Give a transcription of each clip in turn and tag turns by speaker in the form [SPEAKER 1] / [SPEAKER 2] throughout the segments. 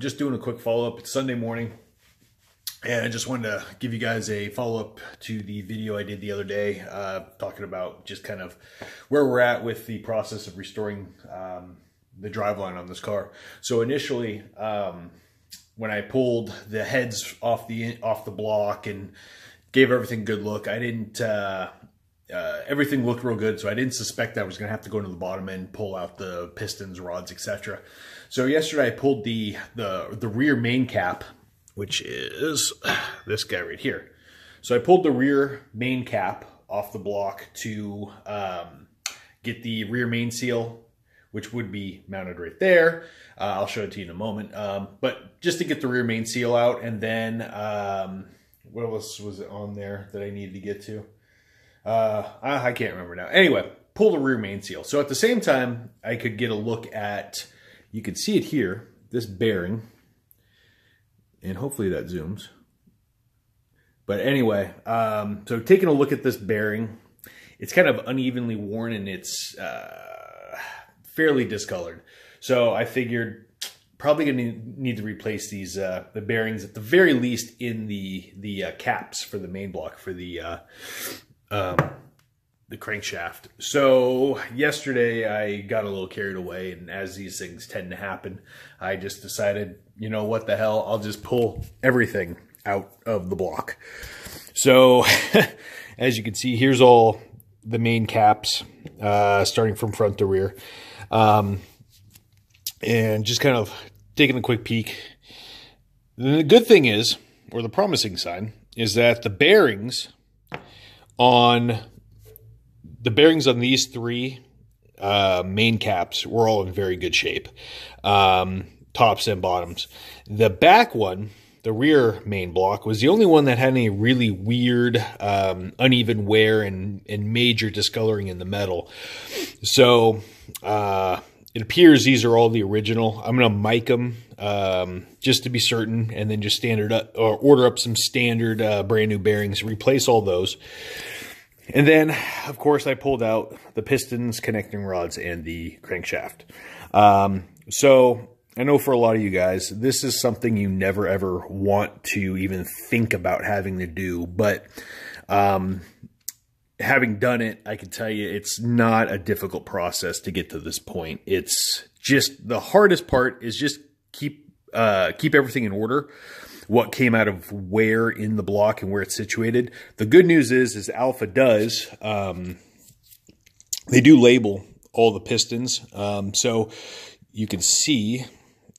[SPEAKER 1] just doing a quick follow-up. It's Sunday morning, and I just wanted to give you guys a follow-up to the video I did the other day, talking about just kind of where we're at with the process of restoring the driveline on this car. So initially, when I pulled the heads off the block and gave everything a good look, I didn't. Everything looked real good, so I didn't suspect I was going to have to go into the bottom end, pull out the pistons, rods, etc. So yesterday I pulled the rear main cap, which is this guy right here. So I pulled the rear main cap off the block to get the rear main seal, which would be mounted right there. I'll show it to you in a moment. But just to get the rear main seal out, and then what else was it on there that I needed to get to? I can't remember now. Anyway, pull the rear main seal. So at the same time, I could get a look at, you can see it here, this bearing, and hopefully that zooms. But anyway, so taking a look at this bearing, it's kind of unevenly worn and it's fairly discolored. So I figured probably gonna need to replace these the bearings at the very least in the caps for the main block for the crankshaft. So yesterday I got a little carried away, and as these things tend to happen, I just decided, you know what the hell, I'll just pull everything out of the block. So as you can see, here's all the main caps, starting from front to rear, and just kind of taking a quick peek. The good thing is, or the promising sign, is that the bearings on these three main caps were all in very good shape, tops and bottoms. The back one, the rear main block, was the only one that had any really weird uneven wear and major discoloring in the metal. So it appears these are all the original. I'm going to mic them just to be certain, and then just order up some standard brand new bearings, replace all those. And then, of course, I pulled out the pistons, connecting rods, and the crankshaft. So I know for a lot of you guys, this is something you never ever want to even think about having to do. But having done it, I can tell you it's not a difficult process to get to this point. It's just the hardest part is just keep everything in order. What came out of where in the block and where it's situated. The good news is Alfa does, they do label all the pistons. So you can see,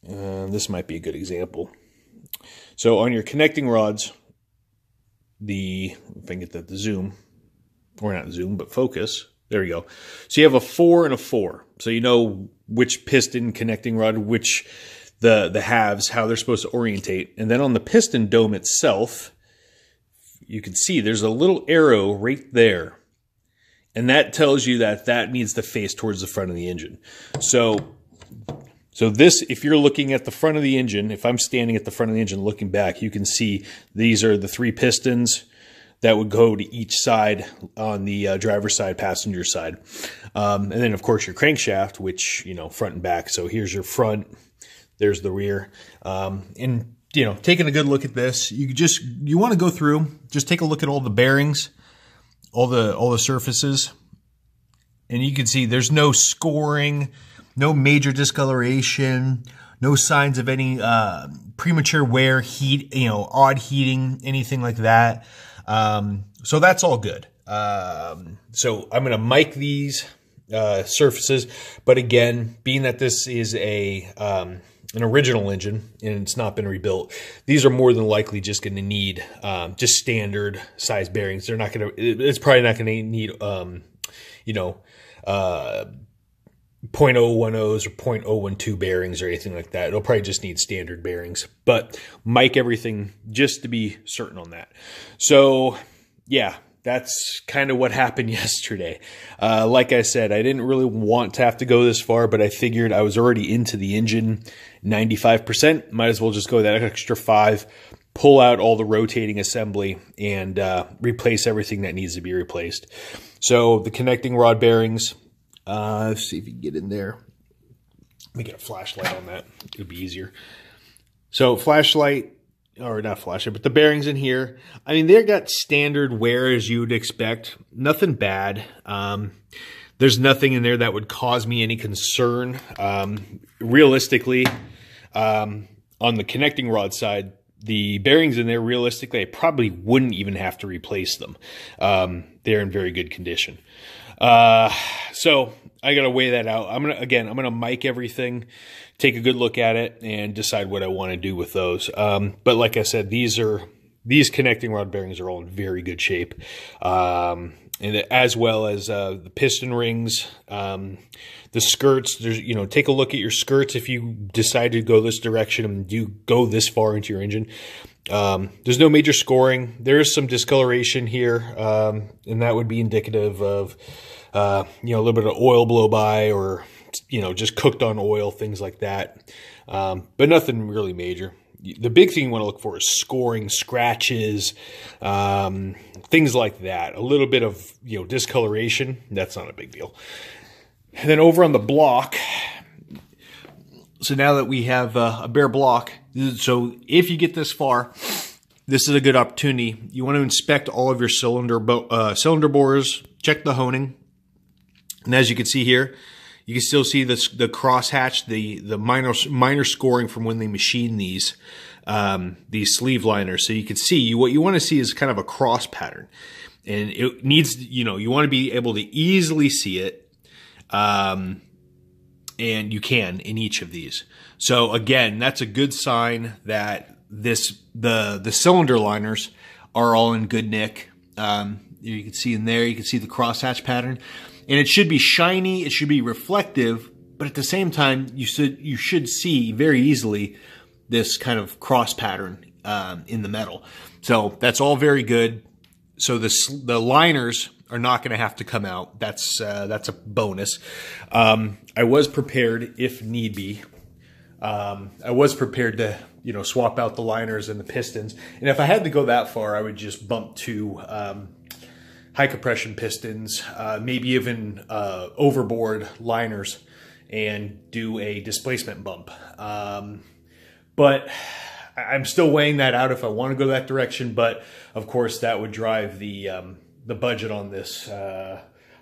[SPEAKER 1] this might be a good example. So on your connecting rods, if I can get that to zoom, or not zoom, but focus. There we go. So you have a 4 and a 4. So you know which piston connecting rod, which the halves, how they're supposed to orientate. And then on the piston dome itself, you can see there's a little arrow right there. And that tells you that needs to face towards the front of the engine. So this, if you're looking at the front of the engine, if I'm standing at the front of the engine looking back, you can see these are the 3 pistons that would go to each side on the driver's side, passenger side. And then, of course, your crankshaft, which, you know, front and back. So here's your front. There's the rear. And, you know, taking a good look at this, you want to go through, just take a look at all the bearings, all the surfaces. And you can see there's no scoring, no major discoloration, no signs of any premature wear, heat, you know, odd heating, anything like that. So that's all good. So I'm going to mic these surfaces, but again, being that this is an original engine and it's not been rebuilt, these are more than likely just going to need just standard size bearings. They're not going to, it's probably not going to need you know, 0.010s or 0.012 bearings or anything like that. It'll probably just need standard bearings, but mic everything just to be certain on that. So yeah, that's kind of what happened yesterday. Like I said, I didn't really want to have to go this far, but I figured I was already into the engine 95%. Might as well just go that extra 5, pull out all the rotating assembly, and replace everything that needs to be replaced. So the connecting rod bearings, let's see if you can get in there. Let me get a flashlight on that. It'll be easier. So flashlight, or not flashlight, but the bearings in here, I mean, they've got standard wear as you would expect. Nothing bad. There's nothing in there that would cause me any concern. Realistically, on the connecting rod side, the bearings in there, realistically, I probably wouldn't even have to replace them. They're in very good condition. So I got to weigh that out. I'm going to mic everything, take a good look at it, and decide what I want to do with those. But like I said, these connecting rod bearings are all in very good shape. And as well as the piston rings, the skirts. There's, take a look at your skirts if you decide to go this direction and you go this far into your engine. There's no major scoring. There is some discoloration here, and that would be indicative of a little bit of oil blow by, or just cooked on oil, things like that. But nothing really major. The big thing you want to look for is scoring, scratches, things like that. A little bit of discoloration. That's not a big deal. And then over on the block, so now that we have a bare block, so if you get this far, this is a good opportunity. You want to inspect all of your cylinder bores, check the honing, and as you can see here, you can still see the crosshatch, the minor scoring from when they machine these sleeve liners. So you can see what you want to see is kind of a cross pattern, and it needs, you want to be able to easily see it. And you can in each of these. So again, that's a good sign that the cylinder liners are all in good nick. You can see in there, you can see the crosshatch pattern, and it should be shiny, it should be reflective, but at the same time, you should see very easily this kind of cross pattern in the metal. So that's all very good. So the liners are not going to have to come out. That's a bonus. I was prepared if need be. I was prepared to swap out the liners and the pistons, and if I had to go that far, I would just bump to high compression pistons, maybe even overboard liners, and do a displacement bump. But I'm still weighing that out if I want to go that direction. But of course, that would drive the budget on this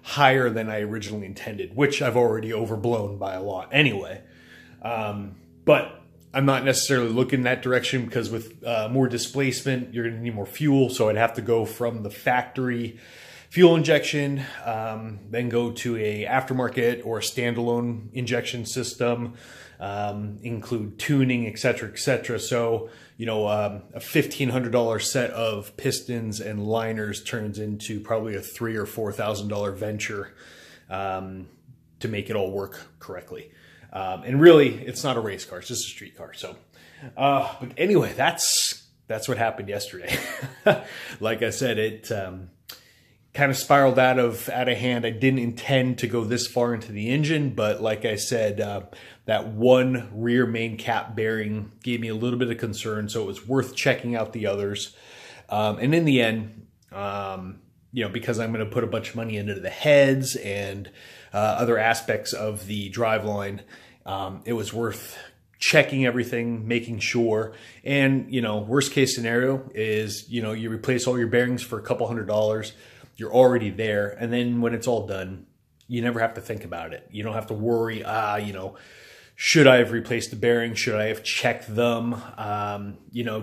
[SPEAKER 1] higher than I originally intended, which I've already overblown by a lot anyway. But I'm not necessarily looking that direction, because with more displacement, you're going to need more fuel. So I'd have to go from the factory fuel injection, then go to a aftermarket or a standalone injection system, include tuning, etc., etc. So, a $1,500 set of pistons and liners turns into probably a $3,000 or $4,000 venture to make it all work correctly. And really, it's not a race car; it's just a street car. So, but anyway, that's what happened yesterday. Like I said, it kind of spiraled out of hand. I didn't intend to go this far into the engine, but like I said, that one rear main cap bearing gave me a little bit of concern, so it was worth checking out the others. And in the end, because I'm going to put a bunch of money into the heads and other aspects of the driveline, it was worth checking everything, making sure. And, worst case scenario is, you replace all your bearings for a couple $100. You're already there. And then when it's all done, you never have to think about it. You don't have to worry, should I have replaced the bearings? Should I have checked them?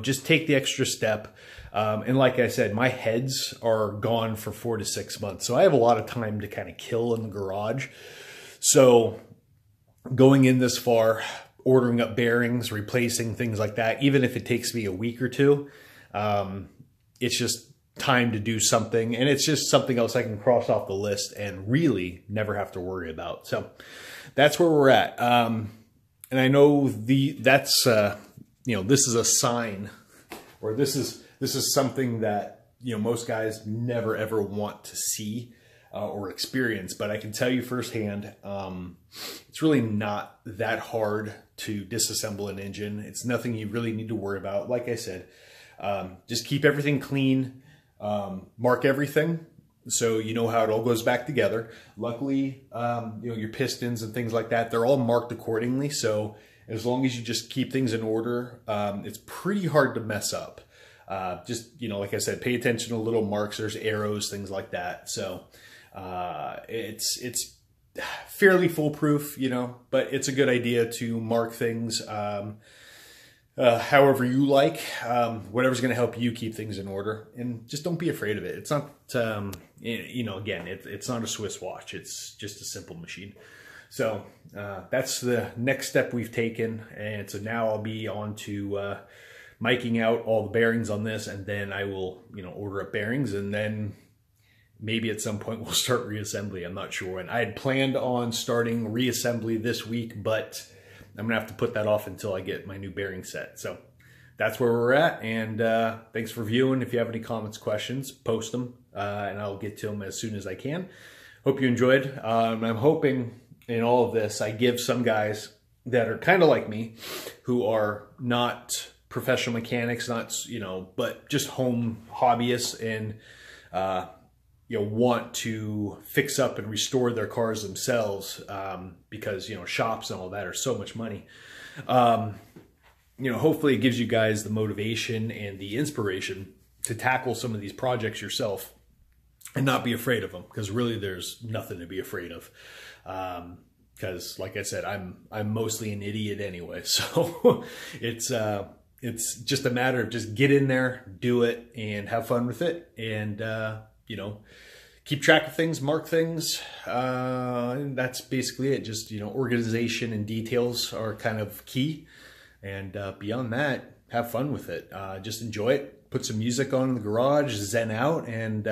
[SPEAKER 1] Just take the extra step. And like I said, my heads are gone for 4 to 6 months. So I have a lot of time to kind of kill in the garage. So going in this far, ordering up bearings, replacing things like that, even if it takes me a week or two, it's just time to do something, and it's just something else I can cross off the list and really never have to worry about. So that's where we're at. And I know this is a sign, or this is something that most guys never ever want to see or experience, but I can tell you firsthand, it's really not that hard to disassemble an engine. It's nothing you really need to worry about. Like I said, just keep everything clean. Mark everything so you know how it all goes back together. Luckily, your pistons and things like that, they're all marked accordingly. So as long as you just keep things in order, it's pretty hard to mess up. Just, like I said, pay attention to little marks, there's arrows, things like that. So it's fairly foolproof, but it's a good idea to mark things however you like, whatever's going to help you keep things in order, and just don't be afraid of it. It's not, again, it's not a Swiss watch. It's just a simple machine. So that's the next step we've taken. And so now I'll be on to miking out all the bearings on this, and then I will, order up bearings, and then maybe at some point we'll start reassembly. I'm not sure when. I had planned on starting reassembly this week, but I'm gonna have to put that off until I get my new bearing set. So that's where we're at, and thanks for viewing. If you have any comments, questions, post them, and I'll get to them as soon as I can. Hope you enjoyed. I'm hoping in all of this I give some guys that are kind of like me, who are not professional mechanics, not, but just home hobbyists, and want to fix up and restore their cars themselves, because, shops and all that are so much money. Hopefully it gives you guys the motivation and the inspiration to tackle some of these projects yourself and not be afraid of them, because really there's nothing to be afraid of. Because like I said, I'm mostly an idiot anyway. So it's just a matter of just get in there, do it, and have fun with it. And, keep track of things, mark things, and that's basically it. Just, organization and details are kind of key. And beyond that, have fun with it. Just enjoy it. Put some music on in the garage, zen out, and,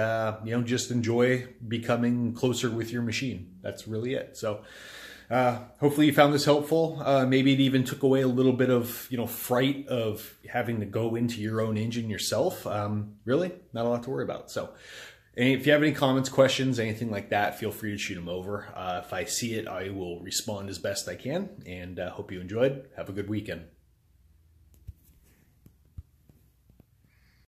[SPEAKER 1] just enjoy becoming closer with your machine. That's really it. So hopefully you found this helpful. Maybe it even took away a little bit of, fright of having to go into your own engine yourself. Really, not a lot to worry about. So, and if you have any comments, questions, anything like that, feel free to shoot them over. If I see it, I will respond as best I can, and hope you enjoyed. Have a good weekend.